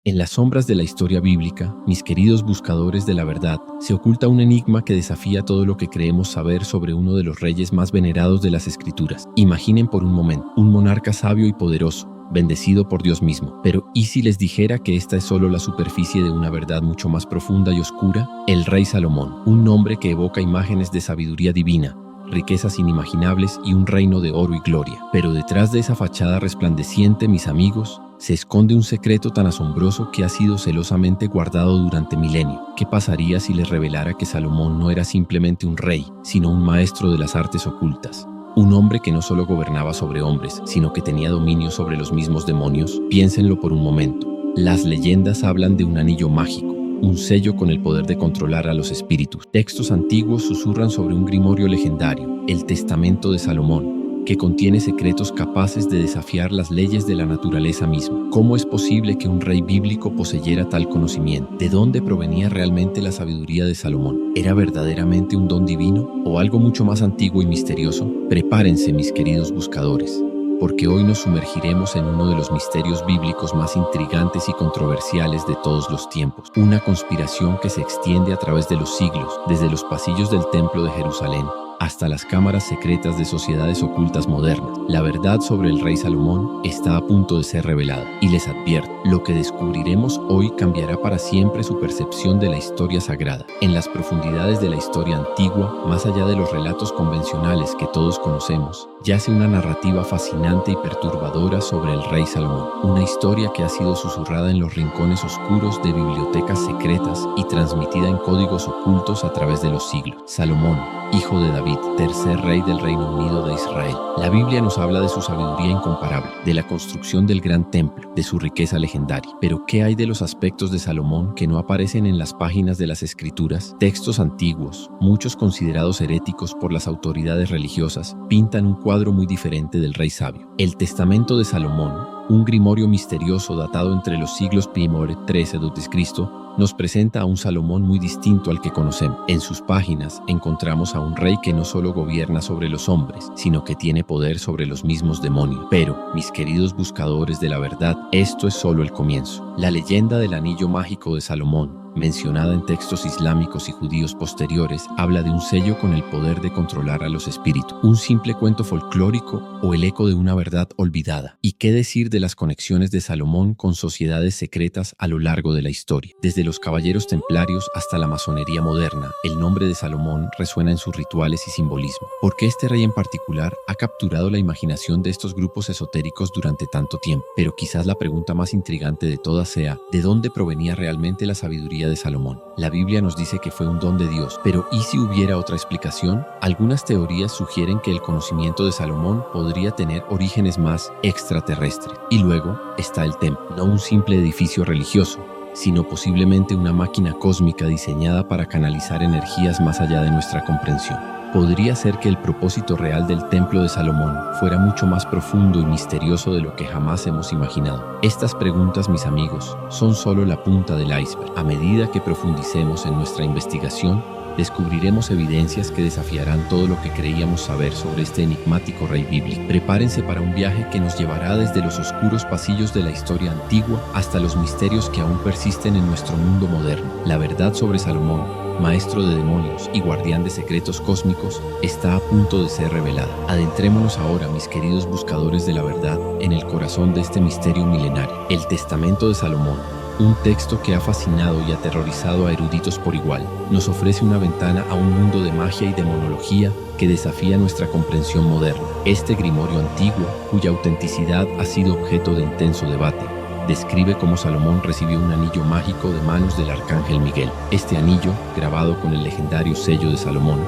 En las sombras de la historia bíblica, mis queridos buscadores de la verdad, se oculta un enigma que desafía todo lo que creemos saber sobre uno de los reyes más venerados de las Escrituras. Imaginen por un momento, un monarca sabio y poderoso, bendecido por Dios mismo. Pero ¿y si les dijera que esta es solo la superficie de una verdad mucho más profunda y oscura? El rey Salomón, un nombre que evoca imágenes de sabiduría divina, riquezas inimaginables y un reino de oro y gloria. Pero detrás de esa fachada resplandeciente, mis amigos, se esconde un secreto tan asombroso que ha sido celosamente guardado durante milenios. ¿Qué pasaría si les revelara que Salomón no era simplemente un rey, sino un maestro de las artes ocultas? Un hombre que no solo gobernaba sobre hombres, sino que tenía dominio sobre los mismos demonios. Piénsenlo por un momento. Las leyendas hablan de un anillo mágico, un sello con el poder de controlar a los espíritus. Textos antiguos susurran sobre un grimorio legendario, el Testamento de Salomón, que contiene secretos capaces de desafiar las leyes de la naturaleza misma. ¿Cómo es posible que un rey bíblico poseyera tal conocimiento? ¿De dónde provenía realmente la sabiduría de Salomón? ¿Era verdaderamente un don divino o algo mucho más antiguo y misterioso? Prepárense, mis queridos buscadores, porque hoy nos sumergiremos en uno de los misterios bíblicos más intrigantes y controversiales de todos los tiempos. Una conspiración que se extiende a través de los siglos, desde los pasillos del Templo de Jerusalén hasta las cámaras secretas de sociedades ocultas modernas. La verdad sobre el rey Salomón está a punto de ser revelada. Y les advierto, lo que descubriremos hoy cambiará para siempre su percepción de la historia sagrada. En las profundidades de la historia antigua, más allá de los relatos convencionales que todos conocemos, yace una narrativa fascinante y perturbadora sobre el rey Salomón. Una historia que ha sido susurrada en los rincones oscuros de bibliotecas secretas y transmitida en códigos ocultos a través de los siglos. Salomón, hijo de David, tercer rey del Reino Unido de Israel. La Biblia nos habla de su sabiduría incomparable, de la construcción del gran templo, de su riqueza legendaria. Pero ¿qué hay de los aspectos de Salomón que no aparecen en las páginas de las Escrituras? Textos antiguos, muchos considerados heréticos por las autoridades religiosas, pintan un cuadro muy diferente del rey sabio. El Testamento de Salomón, un grimorio misterioso datado entre los siglos I y III a.C., nos presenta a un Salomón muy distinto al que conocemos. En sus páginas encontramos a un rey que no solo gobierna sobre los hombres, sino que tiene poder sobre los mismos demonios. Pero, mis queridos buscadores de la verdad, esto es solo el comienzo. La leyenda del anillo mágico de Salomón, mencionada en textos islámicos y judíos posteriores, habla de un sello con el poder de controlar a los espíritus. ¿Un simple cuento folclórico o el eco de una verdad olvidada? ¿Y qué decir de las conexiones de Salomón con sociedades secretas a lo largo de la historia? Desde los caballeros templarios hasta la masonería moderna, el nombre de Salomón resuena en sus rituales y simbolismo. ¿Por qué este rey en particular ha capturado la imaginación de estos grupos esotéricos durante tanto tiempo? Pero quizás la pregunta más intrigante de todas sea, ¿de dónde provenía realmente la sabiduría de Salomón? La Biblia nos dice que fue un don de Dios, pero ¿y si hubiera otra explicación? Algunas teorías sugieren que el conocimiento de Salomón podría tener orígenes más extraterrestres. Y luego está el templo, no un simple edificio religioso, sino posiblemente una máquina cósmica diseñada para canalizar energías más allá de nuestra comprensión. Podría ser que el propósito real del templo de Salomón fuera mucho más profundo y misterioso de lo que jamás hemos imaginado. Estas preguntas, mis amigos, son solo la punta del iceberg. A medida que profundicemos en nuestra investigación, descubriremos evidencias que desafiarán todo lo que creíamos saber sobre este enigmático rey bíblico. Prepárense para un viaje que nos llevará desde los oscuros pasillos de la historia antigua hasta los misterios que aún persisten en nuestro mundo moderno. La verdad sobre Salomón, maestro de demonios y guardián de secretos cósmicos, está a punto de ser revelada. Adentrémonos ahora, mis queridos buscadores de la verdad, en el corazón de este misterio milenario, el Testamento de Salomón. Un texto que ha fascinado y aterrorizado a eruditos por igual, nos ofrece una ventana a un mundo de magia y demonología que desafía nuestra comprensión moderna. Este grimorio antiguo, cuya autenticidad ha sido objeto de intenso debate, describe cómo Salomón recibió un anillo mágico de manos del arcángel Miguel. Este anillo, grabado con el legendario sello de Salomón,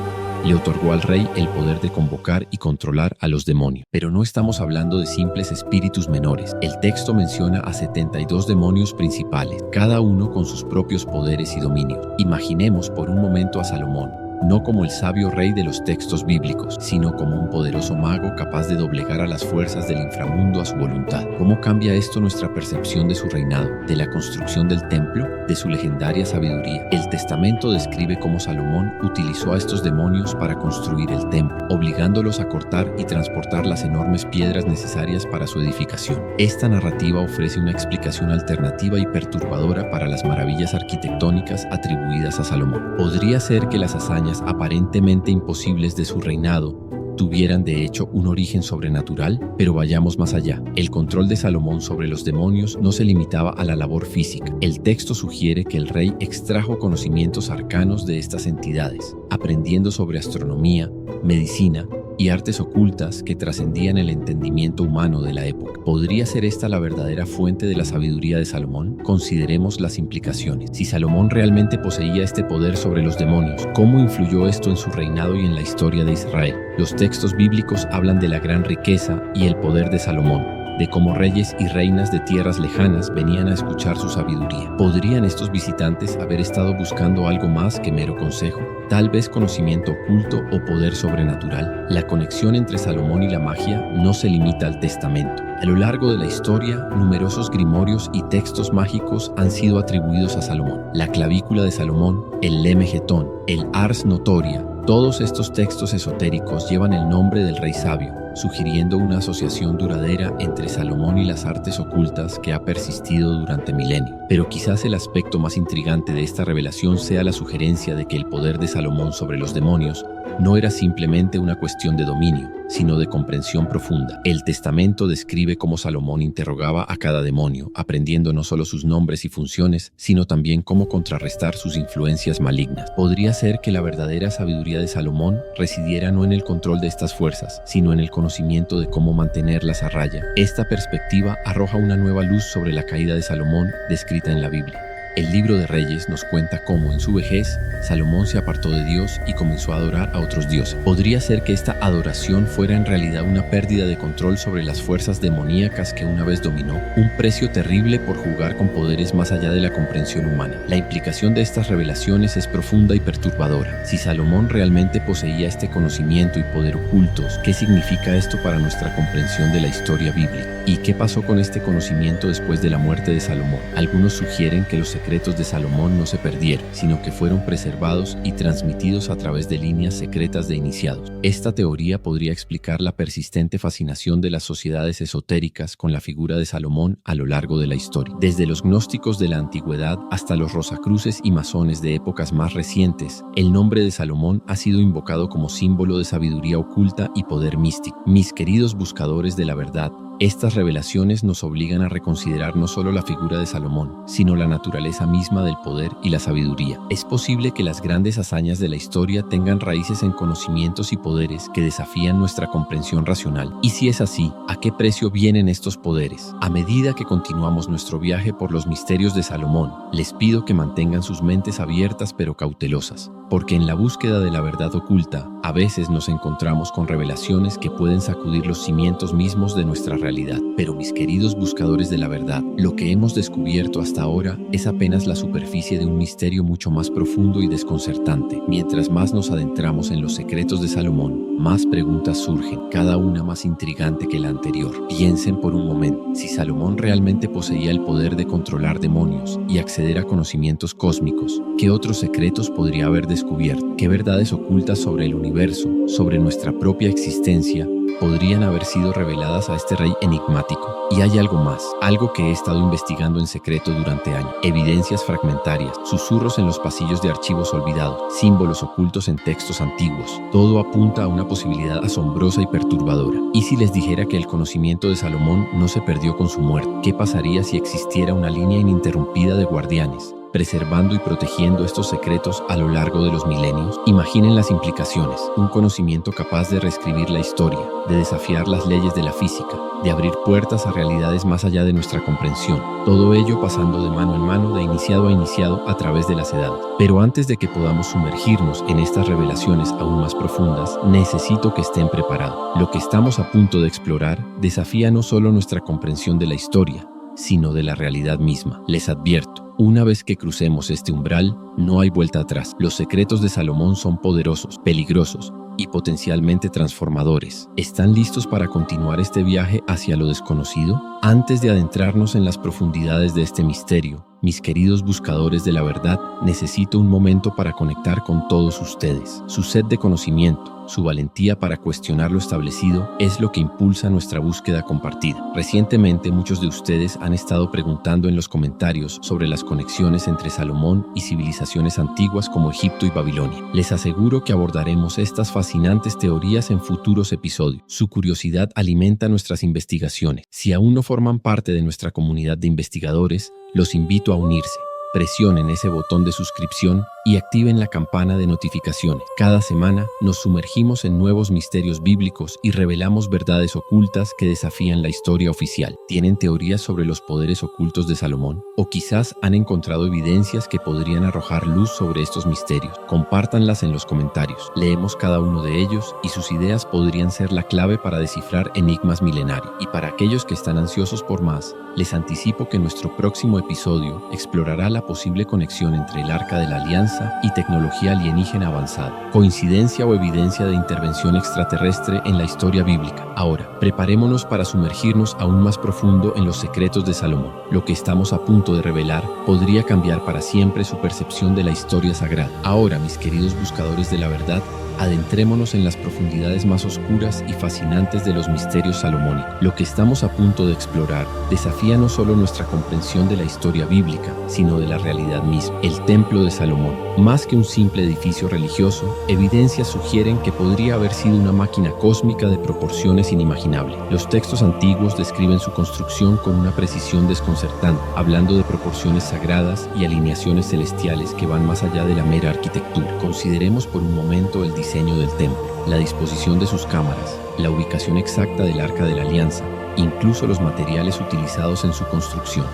le otorgó al rey el poder de convocar y controlar a los demonios. Pero no estamos hablando de simples espíritus menores. El texto menciona a 72 demonios principales, cada uno con sus propios poderes y dominios. Imaginemos por un momento a Salomón, no como el sabio rey de los textos bíblicos, sino como un poderoso mago capaz de doblegar a las fuerzas del inframundo a su voluntad. ¿Cómo cambia esto nuestra percepción de su reinado, de la construcción del templo, de su legendaria sabiduría? El Testamento describe cómo Salomón utilizó a estos demonios para construir el templo, obligándolos a cortar y transportar las enormes piedras necesarias para su edificación. Esta narrativa ofrece una explicación alternativa y perturbadora para las maravillas arquitectónicas atribuidas a Salomón. ¿Podría ser que las hazañas aparentemente imposibles de su reinado tuvieran de hecho un origen sobrenatural? Pero vayamos más allá. El control de Salomón sobre los demonios no se limitaba a la labor física. El texto sugiere que el rey extrajo conocimientos arcanos de estas entidades, aprendiendo sobre astronomía, medicina y artes ocultas que trascendían el entendimiento humano de la época. ¿Podría ser esta la verdadera fuente de la sabiduría de Salomón? Consideremos las implicaciones. Si Salomón realmente poseía este poder sobre los demonios, ¿cómo influyó esto en su reinado y en la historia de Israel? Los textos bíblicos hablan de la gran riqueza y el poder de Salomón, de cómo reyes y reinas de tierras lejanas venían a escuchar su sabiduría. ¿Podrían estos visitantes haber estado buscando algo más que mero consejo? Tal vez conocimiento oculto o poder sobrenatural. La conexión entre Salomón y la magia no se limita al testamento. A lo largo de la historia, numerosos grimorios y textos mágicos han sido atribuidos a Salomón. La clavícula de Salomón, el Lemegetón, el Ars Notoria. Todos estos textos esotéricos llevan el nombre del rey sabio, sugiriendo una asociación duradera entre Salomón y las artes ocultas que ha persistido durante milenios. Pero quizás el aspecto más intrigante de esta revelación sea la sugerencia de que el poder de Salomón sobre los demonios no era simplemente una cuestión de dominio, sino de comprensión profunda. El Testamento describe cómo Salomón interrogaba a cada demonio, aprendiendo no solo sus nombres y funciones, sino también cómo contrarrestar sus influencias malignas. ¿Podría ser que la verdadera sabiduría de Salomón residiera no en el control de estas fuerzas, sino en el conocimiento de cómo mantenerlas a raya? Esta perspectiva arroja una nueva luz sobre la caída de Salomón descrita en la Biblia. El libro de Reyes nos cuenta cómo en su vejez Salomón se apartó de Dios y comenzó a adorar a otros dioses. ¿Podría ser que esta adoración fuera en realidad una pérdida de control sobre las fuerzas demoníacas que una vez dominó? Un precio terrible por jugar con poderes más allá de la comprensión humana. La implicación de estas revelaciones es profunda y perturbadora. Si Salomón realmente poseía este conocimiento y poder ocultos, ¿qué significa esto para nuestra comprensión de la historia bíblica? ¿Y qué pasó con este conocimiento después de la muerte de Salomón? Algunos sugieren que los secretos de Salomón no se perdieron, sino que fueron preservados y transmitidos a través de líneas secretas de iniciados. Esta teoría podría explicar la persistente fascinación de las sociedades esotéricas con la figura de Salomón a lo largo de la historia. Desde los gnósticos de la antigüedad hasta los rosacruces y masones de épocas más recientes, el nombre de Salomón ha sido invocado como símbolo de sabiduría oculta y poder místico. Mis queridos buscadores de la verdad, estas revelaciones nos obligan a reconsiderar no solo la figura de Salomón, sino la naturaleza misma del poder y la sabiduría. Es posible que las grandes hazañas de la historia tengan raíces en conocimientos y poderes que desafían nuestra comprensión racional. Y si es así, ¿a qué precio vienen estos poderes? A medida que continuamos nuestro viaje por los misterios de Salomón, les pido que mantengan sus mentes abiertas pero cautelosas, porque en la búsqueda de la verdad oculta, a veces nos encontramos con revelaciones que pueden sacudir los cimientos mismos de nuestra realidad. Pero mis queridos buscadores de la verdad, lo que hemos descubierto hasta ahora es apenas la superficie de un misterio mucho más profundo y desconcertante. Mientras más nos adentramos en los secretos de Salomón, más preguntas surgen, cada una más intrigante que la anterior. Piensen por un momento, si Salomón realmente poseía el poder de controlar demonios y acceder a conocimientos cósmicos, ¿qué otros secretos podría haber descubierto? ¿Qué verdades ocultas sobre el universo, sobre nuestra propia existencia, podrían haber sido reveladas a este rey enigmático? Y hay algo más, algo que he estado investigando en secreto durante años. Evidencias fragmentarias, susurros en los pasillos de archivos olvidados, símbolos ocultos en textos antiguos. Todo apunta a una posibilidad asombrosa y perturbadora. ¿Y si les dijera que el conocimiento de Salomón no se perdió con su muerte? ¿Qué pasaría si existiera una línea ininterrumpida de guardianes, preservando y protegiendo estos secretos a lo largo de los milenios? Imaginen las implicaciones. Un conocimiento capaz de reescribir la historia, de desafiar las leyes de la física, de abrir puertas a realidades más allá de nuestra comprensión. Todo ello pasando de mano en mano, de iniciado a iniciado, a través de las edades. Pero antes de que podamos sumergirnos en estas revelaciones aún más profundas, necesito que estén preparados. Lo que estamos a punto de explorar desafía no solo nuestra comprensión de la historia, sino de la realidad misma. Les advierto, Una vez que crucemos este umbral, no hay vuelta atrás. Los secretos de Salomón son poderosos, peligrosos y potencialmente transformadores. ¿Están listos para continuar este viaje hacia lo desconocido? Antes de adentrarnos en las profundidades de este misterio, mis queridos buscadores de la verdad, necesito un momento para conectar con todos ustedes. Su sed de conocimiento, su valentía para cuestionar lo establecido es lo que impulsa nuestra búsqueda compartida. Recientemente, muchos de ustedes han estado preguntando en los comentarios sobre las conexiones entre Salomón y civilizaciones antiguas como Egipto y Babilonia. Les aseguro que abordaremos estas fascinantes teorías en futuros episodios. Su curiosidad alimenta nuestras investigaciones. Si aún no forman parte de nuestra comunidad de investigadores, los invito a unirse. Presionen ese botón de suscripción y activen la campana de notificaciones. Cada semana nos sumergimos en nuevos misterios bíblicos y revelamos verdades ocultas que desafían la historia oficial. ¿Tienen teorías sobre los poderes ocultos de Salomón? ¿O quizás han encontrado evidencias que podrían arrojar luz sobre estos misterios? Compártanlas en los comentarios. Leemos cada uno de ellos y sus ideas podrían ser la clave para descifrar enigmas milenarios. Y para aquellos que están ansiosos por más, les anticipo que nuestro próximo episodio explorará la posible conexión entre el Arca de la Alianza y tecnología alienígena avanzada. ¿Coincidencia o evidencia de intervención extraterrestre en la historia bíblica? Ahora, preparémonos para sumergirnos aún más profundo en los secretos de Salomón. Lo que estamos a punto de revelar podría cambiar para siempre su percepción de la historia sagrada. Ahora, mis queridos buscadores de la verdad, adentrémonos en las profundidades más oscuras y fascinantes de los misterios salomónicos. Lo que estamos a punto de explorar desafía no solo nuestra comprensión de la historia bíblica, sino de la realidad misma. El Templo de Salomón, más que un simple edificio religioso, evidencias sugieren que podría haber sido una máquina cósmica de proporciones inimaginables. Los textos antiguos describen su construcción con una precisión desconcertante, hablando de proporciones sagradas y alineaciones celestiales que van más allá de la mera arquitectura. Consideremos por un momento el diseño del templo, la disposición de sus cámaras, la ubicación exacta del Arca de la Alianza, incluso los materiales utilizados en su construcción.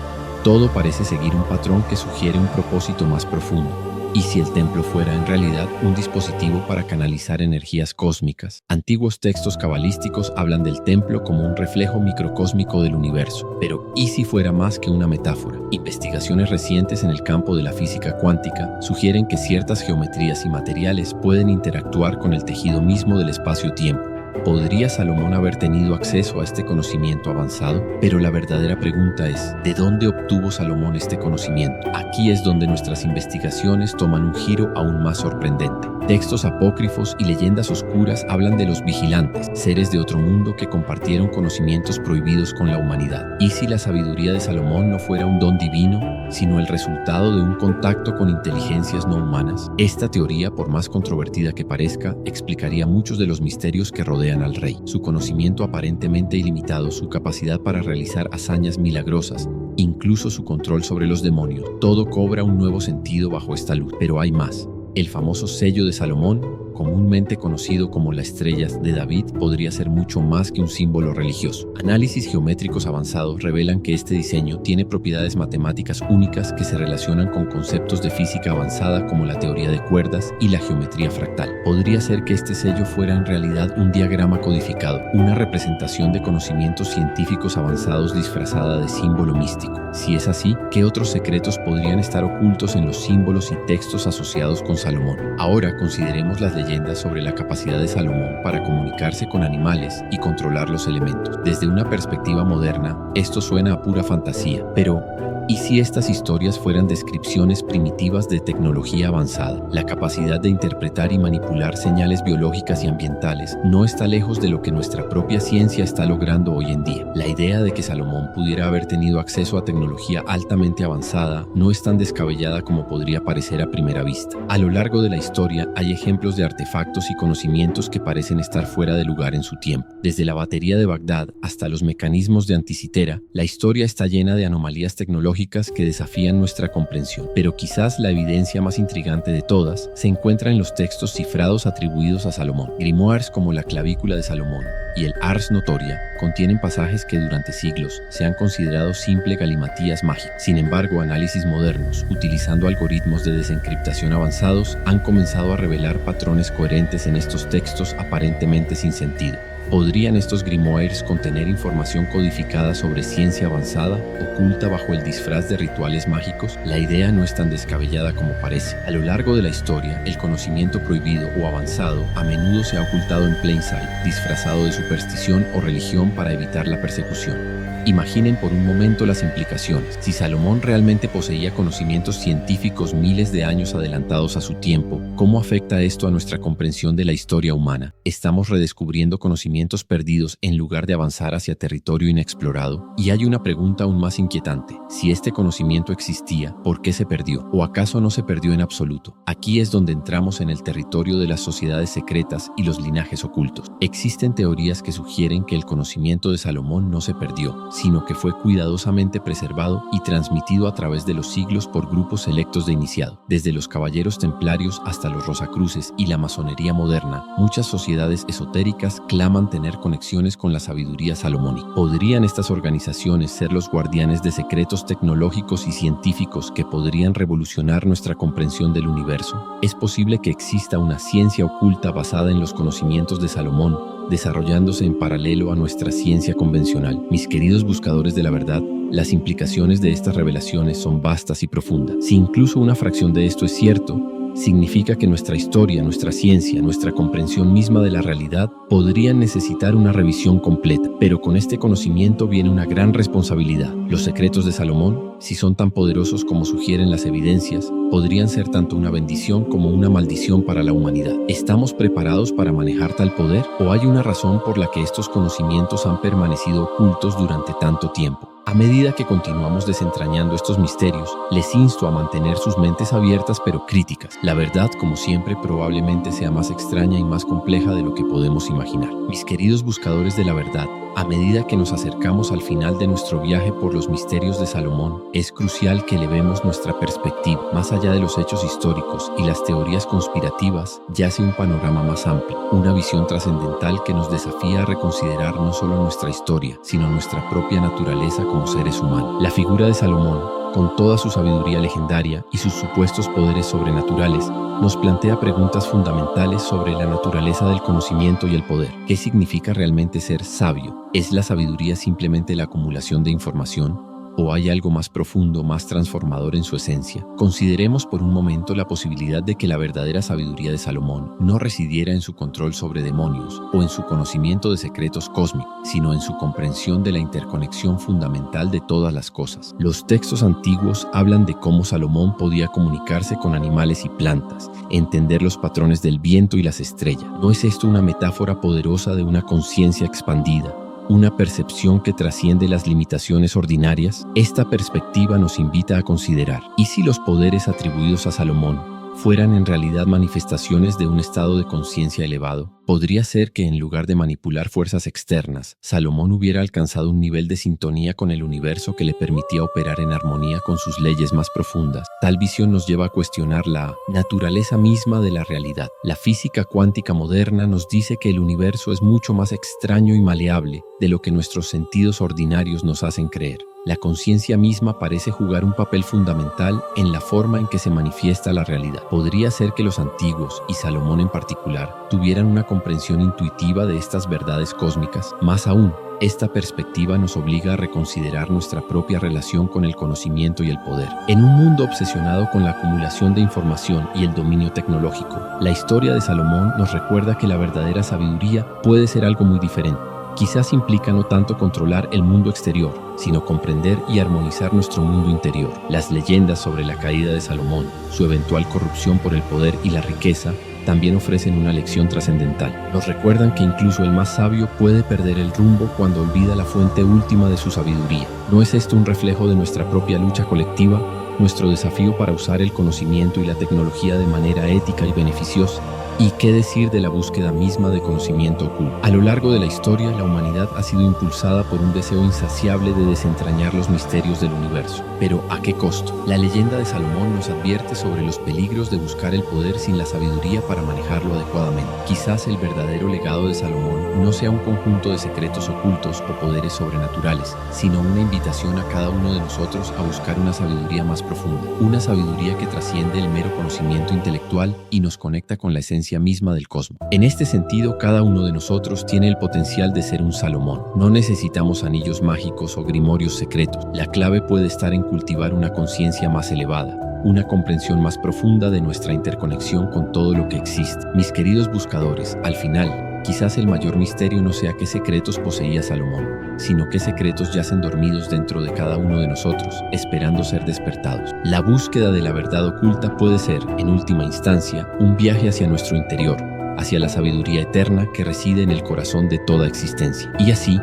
Todo parece seguir un patrón que sugiere un propósito más profundo. ¿Y si el templo fuera en realidad un dispositivo para canalizar energías cósmicas? Antiguos textos cabalísticos hablan del templo como un reflejo microcósmico del universo. Pero ¿y si fuera más que una metáfora? Investigaciones recientes en el campo de la física cuántica sugieren que ciertas geometrías y materiales pueden interactuar con el tejido mismo del espacio-tiempo. ¿Podría Salomón haber tenido acceso a este conocimiento avanzado? Pero la verdadera pregunta es, ¿de dónde obtuvo Salomón este conocimiento? Aquí es donde nuestras investigaciones toman un giro aún más sorprendente. Textos apócrifos y leyendas oscuras hablan de los vigilantes, seres de otro mundo que compartieron conocimientos prohibidos con la humanidad. ¿Y si la sabiduría de Salomón no fuera un don divino, sino el resultado de un contacto con inteligencias no humanas? Esta teoría, por más controvertida que parezca, explicaría muchos de los misterios que rodean al rey. Su conocimiento aparentemente ilimitado, su capacidad para realizar hazañas milagrosas, incluso su control sobre los demonios. Todo cobra un nuevo sentido bajo esta luz. Pero hay más. El famoso sello de Salomón, comúnmente conocido como la estrella de David, podría ser mucho más que un símbolo religioso. Análisis geométricos avanzados revelan que este diseño tiene propiedades matemáticas únicas que se relacionan con conceptos de física avanzada como la teoría de cuerdas y la geometría fractal. Podría ser que este sello fuera en realidad un diagrama codificado, una representación de conocimientos científicos avanzados disfrazada de símbolo místico. Si es así, ¿qué otros secretos podrían estar ocultos en los símbolos y textos asociados con Salomón? Ahora consideremos las leyendas sobre la capacidad de Salomón para comunicarse con animales y controlar los elementos. Desde una perspectiva moderna, esto suena a pura fantasía, pero ¿y si estas historias fueran descripciones primitivas de tecnología avanzada? La capacidad de interpretar y manipular señales biológicas y ambientales no está lejos de lo que nuestra propia ciencia está logrando hoy en día. La idea de que Salomón pudiera haber tenido acceso a tecnología altamente avanzada no es tan descabellada como podría parecer a primera vista. A lo largo de la historia hay ejemplos de artefactos y conocimientos que parecen estar fuera de lugar en su tiempo. Desde la batería de Bagdad hasta los mecanismos de Anticitera, la historia está llena de anomalías tecnológicas que desafían nuestra comprensión. Pero quizás la evidencia más intrigante de todas se encuentra en los textos cifrados atribuidos a Salomón. Grimoires como la Clavícula de Salomón y el Ars Notoria contienen pasajes que durante siglos se han considerado simple galimatías mágicas. Sin embargo, análisis modernos, utilizando algoritmos de desencriptación avanzados, han comenzado a revelar patrones coherentes en estos textos aparentemente sin sentido. ¿Podrían estos grimoires contener información codificada sobre ciencia avanzada, oculta bajo el disfraz de rituales mágicos? La idea no es tan descabellada como parece. A lo largo de la historia, el conocimiento prohibido o avanzado a menudo se ha ocultado en plain sight, disfrazado de superstición o religión para evitar la persecución. Imaginen por un momento las implicaciones. Si Salomón realmente poseía conocimientos científicos miles de años adelantados a su tiempo, ¿cómo afecta esto a nuestra comprensión de la historia humana? ¿Estamos redescubriendo conocimientos perdidos en lugar de avanzar hacia territorio inexplorado? Y hay una pregunta aún más inquietante. Si este conocimiento existía, ¿por qué se perdió? ¿O acaso no se perdió en absoluto? Aquí es donde entramos en el territorio de las sociedades secretas y los linajes ocultos. Existen teorías que sugieren que el conocimiento de Salomón no se perdió, sino que fue cuidadosamente preservado y transmitido a través de los siglos por grupos selectos de iniciado. Desde los caballeros templarios hasta los rosacruces y la masonería moderna, muchas sociedades esotéricas claman tener conexiones con la sabiduría salomónica. ¿Podrían estas organizaciones ser los guardianes de secretos tecnológicos y científicos que podrían revolucionar nuestra comprensión del universo? ¿Es posible que exista una ciencia oculta basada en los conocimientos de Salomón, desarrollándose en paralelo a nuestra ciencia convencional? Mis queridos buscadores de la verdad, las implicaciones de estas revelaciones son vastas y profundas. Si incluso una fracción de esto es cierto, significa que nuestra historia, nuestra ciencia, nuestra comprensión misma de la realidad podrían necesitar una revisión completa. Pero con este conocimiento viene una gran responsabilidad. Los secretos de Salomón, si son tan poderosos como sugieren las evidencias, podrían ser tanto una bendición como una maldición para la humanidad. ¿Estamos preparados para manejar tal poder? ¿O hay una razón por la que estos conocimientos han permanecido ocultos durante tanto tiempo? A medida que continuamos desentrañando estos misterios, les insto a mantener sus mentes abiertas pero críticas. La verdad, como siempre, probablemente sea más extraña y más compleja de lo que podemos imaginar. Mis queridos buscadores de la verdad, a medida que nos acercamos al final de nuestro viaje por los misterios de Salomón, es crucial que elevemos nuestra perspectiva. Más allá de los hechos históricos y las teorías conspirativas, yace un panorama más amplio, una visión trascendental que nos desafía a reconsiderar no solo nuestra historia, sino nuestra propia naturaleza como seres humanos. La figura de Salomón, con toda su sabiduría legendaria y sus supuestos poderes sobrenaturales, nos plantea preguntas fundamentales sobre la naturaleza del conocimiento y el poder. ¿Qué significa realmente ser sabio? ¿Es la sabiduría simplemente la acumulación de información? ¿O hay algo más profundo, más transformador en su esencia? Consideremos por un momento la posibilidad de que la verdadera sabiduría de Salomón no residiera en su control sobre demonios o en su conocimiento de secretos cósmicos, sino en su comprensión de la interconexión fundamental de todas las cosas. Los textos antiguos hablan de cómo Salomón podía comunicarse con animales y plantas, entender los patrones del viento y las estrellas. ¿No es esto una metáfora poderosa de una conciencia expandida? ¿Una percepción que trasciende las limitaciones ordinarias? Esta perspectiva nos invita a considerar, ¿y si los poderes atribuidos a Salomón fueran en realidad manifestaciones de un estado de conciencia elevado? Podría ser que en lugar de manipular fuerzas externas, Salomón hubiera alcanzado un nivel de sintonía con el universo que le permitía operar en armonía con sus leyes más profundas. Tal visión nos lleva a cuestionar la naturaleza misma de la realidad. La física cuántica moderna nos dice que el universo es mucho más extraño y maleable de lo que nuestros sentidos ordinarios nos hacen creer. La conciencia misma parece jugar un papel fundamental en la forma en que se manifiesta la realidad. Podría ser que los antiguos, y Salomón en particular, tuvieran una comprensión intuitiva de estas verdades cósmicas. Más aún, esta perspectiva nos obliga a reconsiderar nuestra propia relación con el conocimiento y el poder. En un mundo obsesionado con la acumulación de información y el dominio tecnológico, la historia de Salomón nos recuerda que la verdadera sabiduría puede ser algo muy diferente. Quizás implica no tanto controlar el mundo exterior, sino comprender y armonizar nuestro mundo interior. Las leyendas sobre la caída de Salomón, su eventual corrupción por el poder y la riqueza, también ofrecen una lección trascendental. Nos recuerdan que incluso el más sabio puede perder el rumbo cuando olvida la fuente última de su sabiduría. ¿No es esto un reflejo de nuestra propia lucha colectiva? Nuestro desafío para usar el conocimiento y la tecnología de manera ética y beneficiosa. ¿Y qué decir de la búsqueda misma de conocimiento oculto? A lo largo de la historia, la humanidad ha sido impulsada por un deseo insaciable de desentrañar los misterios del universo. Pero ¿a qué costo? La leyenda de Salomón nos advierte sobre los peligros de buscar el poder sin la sabiduría para manejarlo adecuadamente. Quizás el verdadero legado de Salomón no sea un conjunto de secretos ocultos o poderes sobrenaturales, sino una invitación a cada uno de nosotros a buscar una sabiduría más profunda, una sabiduría que trasciende el mero conocimiento intelectual y nos conecta con la esencia esencia misma del cosmos. En este sentido, cada uno de nosotros tiene el potencial de ser un Salomón. No necesitamos anillos mágicos o grimorios secretos. La clave puede estar en cultivar una conciencia más elevada, una comprensión más profunda de nuestra interconexión con todo lo que existe. Mis queridos buscadores, al final, quizás el mayor misterio no sea qué secretos poseía Salomón, sino qué secretos yacen dormidos dentro de cada uno de nosotros, esperando ser despertados. La búsqueda de la verdad oculta puede ser, en última instancia, un viaje hacia nuestro interior, hacia la sabiduría eterna que reside en el corazón de toda existencia. Y así,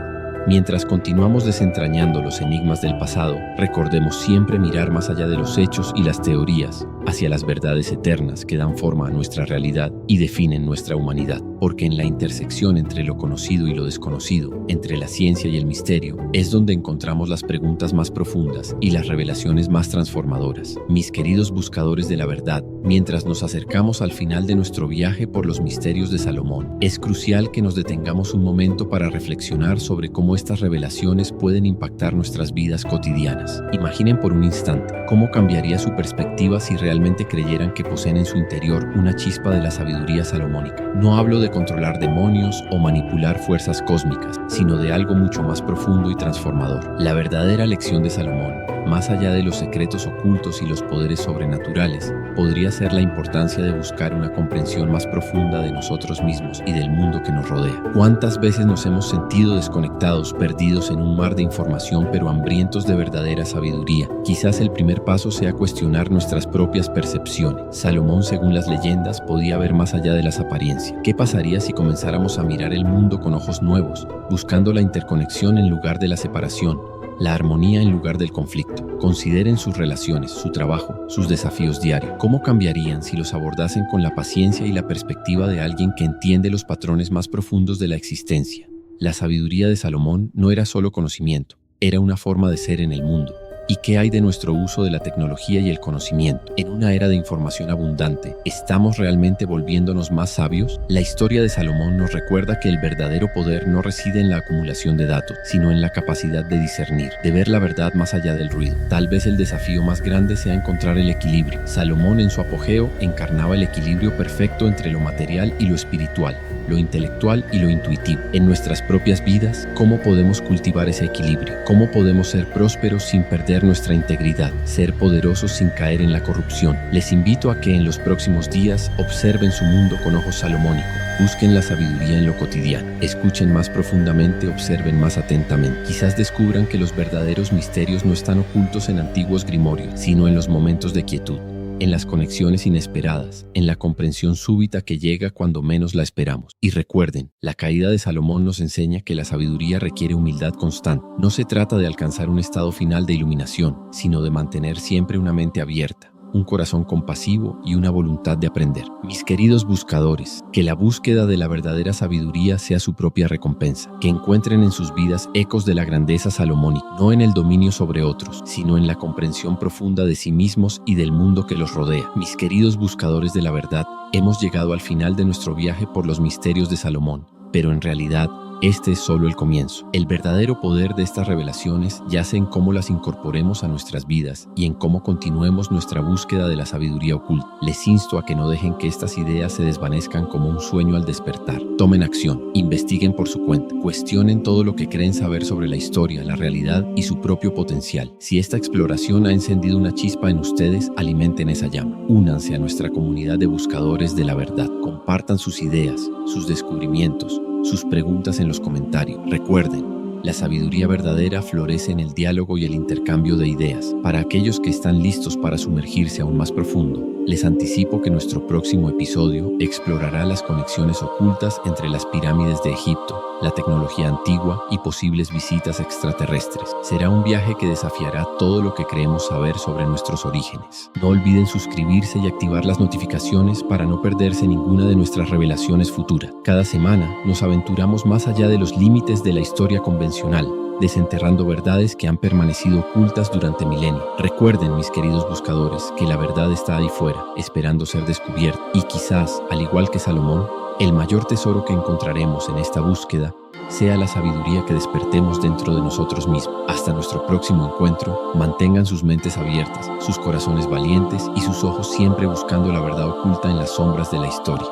mientras continuamos desentrañando los enigmas del pasado, recordemos siempre mirar más allá de los hechos y las teorías, hacia las verdades eternas que dan forma a nuestra realidad y definen nuestra humanidad. Porque en la intersección entre lo conocido y lo desconocido, entre la ciencia y el misterio, es donde encontramos las preguntas más profundas y las revelaciones más transformadoras. Mis queridos buscadores de la verdad, mientras nos acercamos al final de nuestro viaje por los misterios de Salomón, es crucial que nos detengamos un momento para reflexionar sobre cómo estas revelaciones pueden impactar nuestras vidas cotidianas. Imaginen por un instante cómo cambiaría su perspectiva si realmente creyeran que poseen en su interior una chispa de la sabiduría salomónica. No hablo de controlar demonios o manipular fuerzas cósmicas, sino de algo mucho más profundo y transformador. La verdadera lección de Salomón, más allá de los secretos ocultos y los poderes sobrenaturales, podría ser la importancia de buscar una comprensión más profunda de nosotros mismos y del mundo que nos rodea. ¿Cuántas veces nos hemos sentido desconectados, perdidos en un mar de información, pero hambrientos de verdadera sabiduría? Quizás el primer paso sea cuestionar nuestras propias percepciones. Salomón, según las leyendas, podía ver más allá de las apariencias. ¿Qué pasaría si comenzáramos a mirar el mundo con ojos nuevos, buscando la interconexión en lugar de la separación, la armonía en lugar del conflicto? Consideren sus relaciones, su trabajo, sus desafíos diarios. ¿Cómo cambiarían si los abordasen con la paciencia y la perspectiva de alguien que entiende los patrones más profundos de la existencia? La sabiduría de Salomón no era solo conocimiento, era una forma de ser en el mundo. ¿Y qué hay de nuestro uso de la tecnología y el conocimiento? En una era de información abundante, ¿estamos realmente volviéndonos más sabios? La historia de Salomón nos recuerda que el verdadero poder no reside en la acumulación de datos, sino en la capacidad de discernir, de ver la verdad más allá del ruido. Tal vez el desafío más grande sea encontrar el equilibrio. Salomón, en su apogeo, encarnaba el equilibrio perfecto entre lo material y lo espiritual, lo intelectual y lo intuitivo. En nuestras propias vidas, ¿cómo podemos cultivar ese equilibrio? ¿Cómo podemos ser prósperos sin perder nuestra integridad, ser poderosos sin caer en la corrupción? Les invito a que en los próximos días observen su mundo con ojos salomónicos, busquen la sabiduría en lo cotidiano, escuchen más profundamente, observen más atentamente. Quizás descubran que los verdaderos misterios no están ocultos en antiguos grimorios, sino en los momentos de quietud, en las conexiones inesperadas, en la comprensión súbita que llega cuando menos la esperamos. Y recuerden, la caída de Salomón nos enseña que la sabiduría requiere humildad constante. No se trata de alcanzar un estado final de iluminación, sino de mantener siempre una mente abierta, un corazón compasivo y una voluntad de aprender. Mis queridos buscadores, que la búsqueda de la verdadera sabiduría sea su propia recompensa, que encuentren en sus vidas ecos de la grandeza salomónica, no en el dominio sobre otros, sino en la comprensión profunda de sí mismos y del mundo que los rodea. Mis queridos buscadores de la verdad, hemos llegado al final de nuestro viaje por los misterios de Salomón, pero en realidad, este es solo el comienzo. El verdadero poder de estas revelaciones yace en cómo las incorporemos a nuestras vidas y en cómo continuemos nuestra búsqueda de la sabiduría oculta. Les insto a que no dejen que estas ideas se desvanezcan como un sueño al despertar. Tomen acción, investiguen por su cuenta, cuestionen todo lo que creen saber sobre la historia, la realidad y su propio potencial. Si esta exploración ha encendido una chispa en ustedes, alimenten esa llama. Únanse a nuestra comunidad de buscadores de la verdad. Compartan sus ideas, sus descubrimientos, sus preguntas en los comentarios. Recuerden, la sabiduría verdadera florece en el diálogo y el intercambio de ideas. Para aquellos que están listos para sumergirse aún más profundo, les anticipo que nuestro próximo episodio explorará las conexiones ocultas entre las pirámides de Egipto, la tecnología antigua y posibles visitas extraterrestres. Será un viaje que desafiará todo lo que creemos saber sobre nuestros orígenes. No olviden suscribirse y activar las notificaciones para no perderse ninguna de nuestras revelaciones futuras. Cada semana nos aventuramos más allá de los límites de la historia convencional, desenterrando verdades que han permanecido ocultas durante milenios. Recuerden, mis queridos buscadores, que la verdad está ahí fuera, esperando ser descubierta. Y quizás, al igual que Salomón, el mayor tesoro que encontraremos en esta búsqueda sea la sabiduría que despertemos dentro de nosotros mismos. Hasta nuestro próximo encuentro, mantengan sus mentes abiertas, sus corazones valientes y sus ojos siempre buscando la verdad oculta en las sombras de la historia.